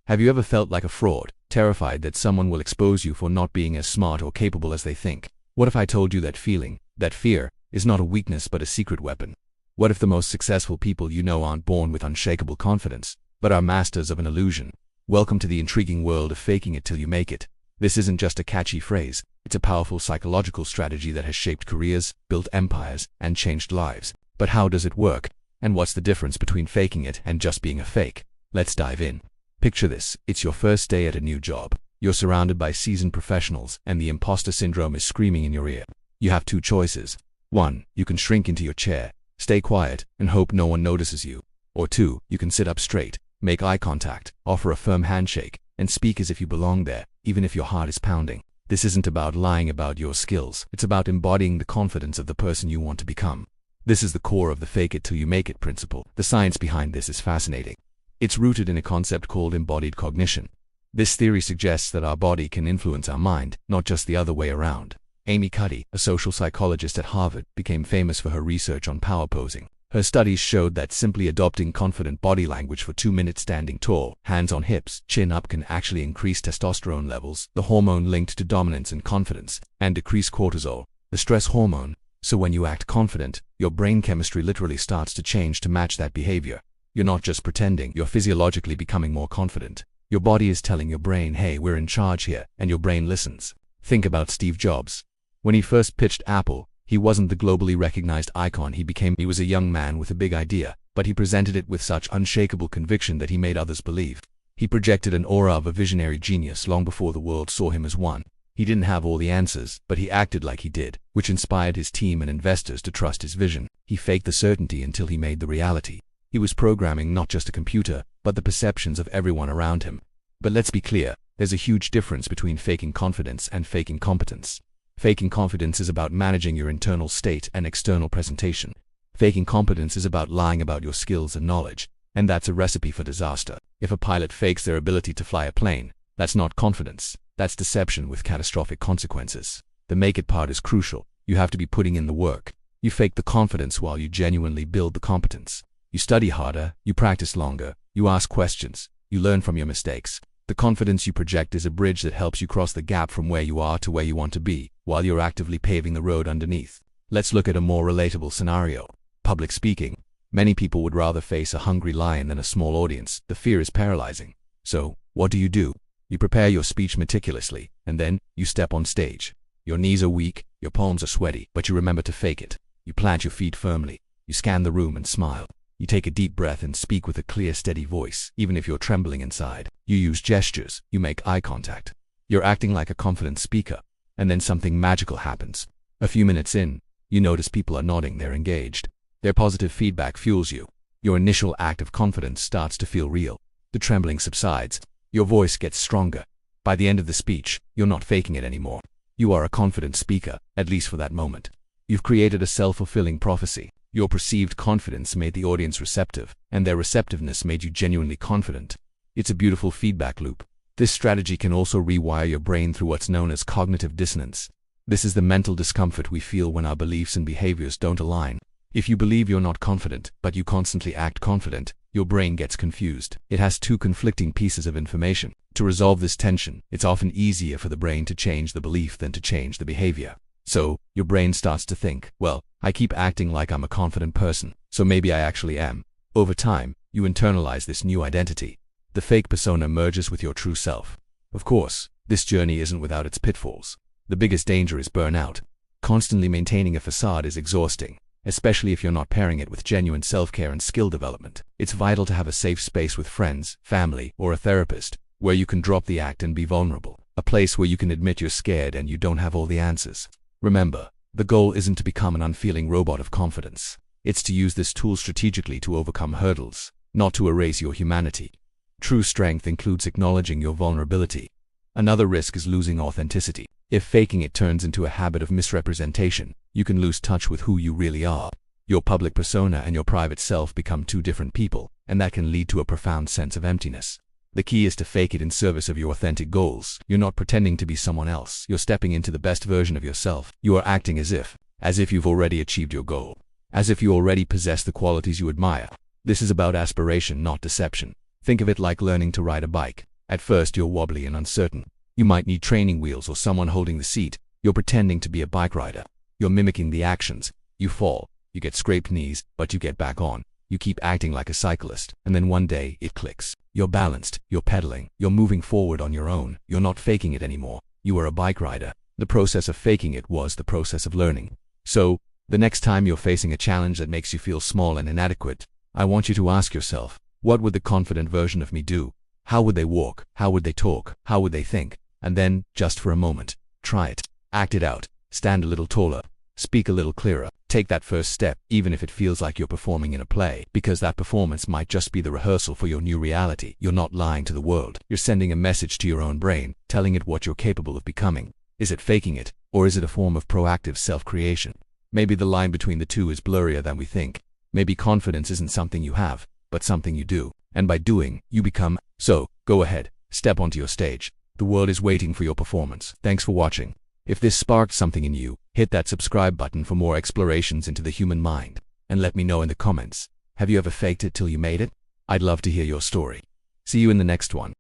Have you ever felt like a fraud, terrified that someone will expose you for not being as smart or capable as they think? What if I told you that feeling, that fear, is not a weakness but a secret weapon? What if the most successful people you know aren't born with unshakable confidence, but are masters of an illusion? Welcome to the intriguing world of faking it till you make it. This isn't just a catchy phrase, it's a powerful psychological strategy that has shaped careers, built empires, and changed lives. But how does it work? And what's the difference between faking it and just being a fake? Let's dive in. Picture this, it's your first day at a new job. You're surrounded by seasoned professionals, and the imposter syndrome is screaming in your ear. You have two choices. 1, you can shrink into your chair, stay quiet, and hope no one notices you. Or 2, you can sit up straight, make eye contact, offer a firm handshake, and speak as if you belong there, even if your heart is pounding. This isn't about lying about your skills, it's about embodying the confidence of the person you want to become. This is the core of the fake it till you make it principle. The science behind this is fascinating. It's rooted in a concept called embodied cognition. This theory suggests that our body can influence our mind, not just the other way around. Amy Cuddy, a social psychologist at Harvard, became famous for her research on power posing. Her studies showed that simply adopting confident body language for 2 minutes standing tall, hands on hips, chin up can actually increase testosterone levels, the hormone linked to dominance and confidence, and decrease cortisol, the stress hormone. So when you act confident, your brain chemistry literally starts to change to match that behavior. You're not just pretending, you're physiologically becoming more confident. Your body is telling your brain, hey, we're in charge here, and your brain listens. Think about Steve Jobs. When he first pitched Apple, he wasn't the globally recognized icon he was a young man with a big idea, but he presented it with such unshakable conviction that he made others believe. He projected an aura of a visionary genius long before the world saw him as one. He didn't have all the answers, but he acted like he did, which inspired his team and investors to trust his vision. He faked the certainty until he made the reality. He was programming not just a computer, but the perceptions of everyone around him. But let's be clear, there's a huge difference between faking confidence and faking competence. Faking confidence is about managing your internal state and external presentation. Faking competence is about lying about your skills and knowledge, and that's a recipe for disaster. If a pilot fakes their ability to fly a plane, that's not confidence, that's deception with catastrophic consequences. The make it part is crucial. You have to be putting in the work. You fake the confidence while you genuinely build the competence. You study harder, you practice longer, you ask questions, you learn from your mistakes. The confidence you project is a bridge that helps you cross the gap from where you are to where you want to be, while you're actively paving the road underneath. Let's look at a more relatable scenario. Public speaking. Many people would rather face a hungry lion than a small audience. The fear is paralyzing. So, what do? You prepare your speech meticulously, and then, you step on stage. Your knees are weak, your palms are sweaty, but you remember to fake it. You plant your feet firmly. You scan the room and smile. You take a deep breath and speak with a clear, steady voice, even if you're trembling inside. You use gestures, you make eye contact. You're acting like a confident speaker. And then something magical happens. A few minutes in, you notice people are nodding, they're engaged. Their positive feedback fuels you. Your initial act of confidence starts to feel real. The trembling subsides. Your voice gets stronger. By the end of the speech, you're not faking it anymore. You are a confident speaker, at least for that moment. You've created a self-fulfilling prophecy. Your perceived confidence made the audience receptive, and their receptiveness made you genuinely confident. It's a beautiful feedback loop. This strategy can also rewire your brain through what's known as cognitive dissonance. This is the mental discomfort we feel when our beliefs and behaviors don't align. If you believe you're not confident, but you constantly act confident, your brain gets confused. It has two conflicting pieces of information. To resolve this tension, it's often easier for the brain to change the belief than to change the behavior. So, your brain starts to think, well, I keep acting like I'm a confident person, so maybe I actually am. Over time, you internalize this new identity. The fake persona merges with your true self. Of course, this journey isn't without its pitfalls. The biggest danger is burnout. Constantly maintaining a facade is exhausting, especially if you're not pairing it with genuine self-care and skill development. It's vital to have a safe space with friends, family, or a therapist, where you can drop the act and be vulnerable. A place where you can admit you're scared and you don't have all the answers. Remember, the goal isn't to become an unfeeling robot of confidence. It's to use this tool strategically to overcome hurdles, not to erase your humanity. True strength includes acknowledging your vulnerability. Another risk is losing authenticity. If faking it turns into a habit of misrepresentation, you can lose touch with who you really are. Your public persona and your private self become two different people, and that can lead to a profound sense of emptiness. The key is to fake it in service of your authentic goals. You're not pretending to be someone else. You're stepping into the best version of yourself. You are acting as if you've already achieved your goal. As if you already possess the qualities you admire. This is about aspiration, not deception. Think of it like learning to ride a bike. At first you're wobbly and uncertain. You might need training wheels or someone holding the seat. You're pretending to be a bike rider. You're mimicking the actions. You fall. You get scraped knees, but you get back on. You keep acting like a cyclist, and then one day it clicks. You're balanced. You're pedaling. You're moving forward on your own. You're not faking it anymore. You are a bike rider. The process of faking it was the process of learning. So, the next time you're facing a challenge that makes you feel small and inadequate, I want you to ask yourself, what would the confident version of me do? How would they walk? How would they talk? How would they think? And then, just for a moment, try it. Act it out. Stand a little taller. Speak a little clearer. Take that first step, even if it feels like you're performing in a play, because that performance might just be the rehearsal for your new reality. You're not lying to the world. You're sending a message to your own brain, telling it what you're capable of becoming. Is it faking it, or is it a form of proactive self-creation? Maybe the line between the two is blurrier than we think. Maybe confidence isn't something you have, but something you do. And by doing, you become. So, go ahead, step onto your stage. The world is waiting for your performance. Thanks for watching. If this sparked something in you, hit that subscribe button for more explorations into the human mind. And let me know in the comments, have you ever faked it till you made it? I'd love to hear your story. See you in the next one.